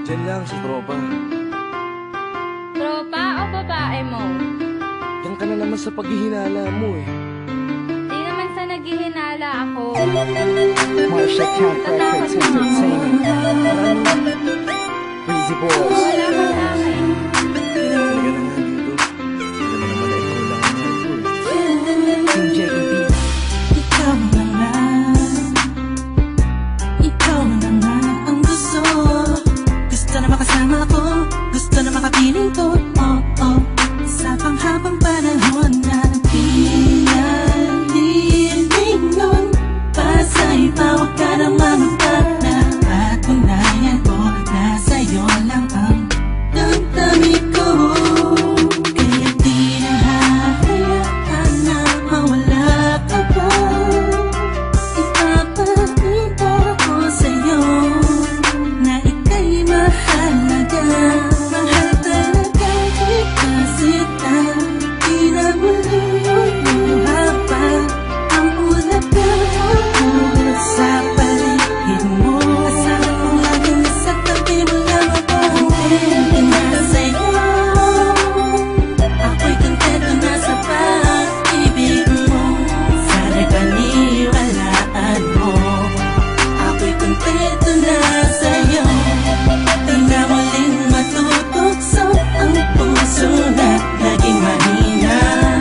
Diyan lang sa tropa. Tropa o babae mo? Diyan ka na naman sa paghihinala mo eh. Di naman sa naghihinala ako. Marsha Camp Records Entertainment. Breezy Boys. Wala ka sa akin. Talaga na nga dito. Alam mo naman na ikaw lang ang mahal ko eh. Team JEB. Ikaw na nga, ikaw na nga ang gusto. Gusto na makasama ko, gusto na makapiling ko. Oh, oh, sa panghabang panahon na pinaliling nun. Pasa'y pawag ka na mamutag na patunayan ko na sa'yo lang ang damdamin ko. Kaya di na hahayaan na mawala ka pa. Ipapakita ko sa'yo na ika'y mahalaga. Mahal talaga kasi di na muli haba ang ulaga sa paligid mo. Asahan ko lagi nasa tabi mo lang ako. Hindi na sa'yo, ako'y kontento na sa pag-ibig mo. Sana paniwalaan mo, ako'y kontento na sa'yo. Di na muling matutokso ang puso na naging mahina.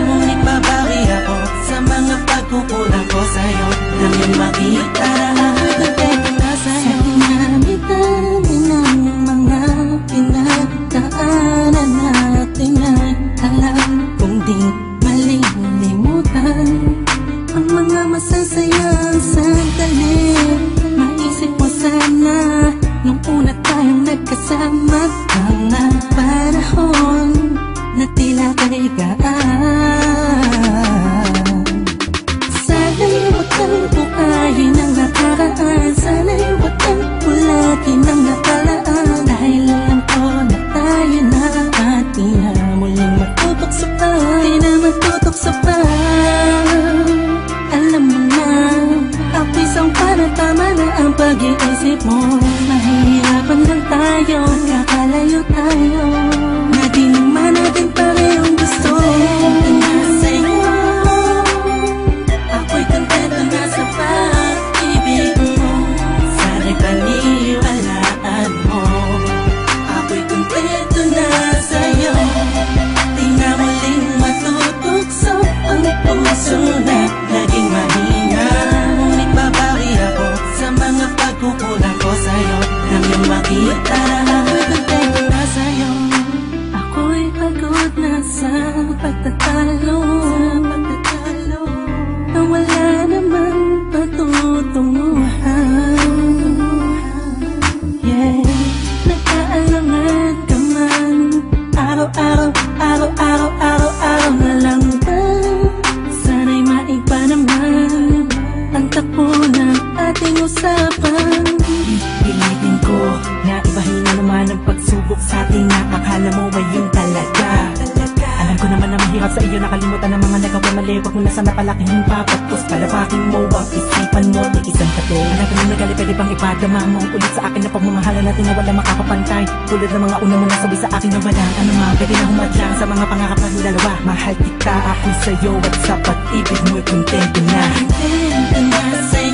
Ngunit babawi ako sa mga pagkukulang ko sa'yo. Nang yung makita na ako'y kontento na sa'yo. Sa dinami-dami ng mga pinagdaanan natin ay alam kong di malilimutan ang mga masasayang sandali. Maisip mo sana nung una tayong nagkasama, mga panahon na tila kay gaan. Sana'y huwag kang bukayin ang nakaraan. Sana'y huwag kang ulatin ang nakalaan. Dahil alam ko na tayo na at di na muling matutokso pa. Di na matutokso pa. Alam mo na, ako'y sangpa na tama na ang pag-iisip mo. Mahihirapan lang tayo, kakalayo tayo, na di naman natin parehong gusto. Na sa'yo, ako'y kontento na sa pag-ibig mo. Sana'y paniwalaan mo, ako'y kontento na sa'yo. Di na muling matutokso ang puso na naging mahina. Ngunit babawi ako sa mga pagkukulang ko sa'yo. Nang yung makita na ako'y kontento na sa'yo. Ako'y pagod na sa pagtatalo, na wala namang patutunguhan. Yeah, nagkaalangan ka man. Araw-araw, araw-araw, araw-araw na lang ba? Sana'y maiba naman ang takbo ng ating usapan. Pilitin ko na ibahin na naman ang pagsubok sa ating nakakala mo ay yung talaga. Alam ko naman na mahirap sa iyo nakalimutan ang mga nagawa mali. Huwag mo na sana palaking papagpos. Palabakin mo ang isipan mo, tiisan ka to. Alam ko na nagali, pwede bang ipadama mo ulit sa akin na pagmamahala natin na wala makakapantay. Tulad ng mga una mo nasabi sa akin na walang ano ma. Pwede na humadlang sa mga pangarap natin dalawa. Mahal kita, ako sa'yo at sa pag-ibig mo'y kontento na. Kontento na sa'yo.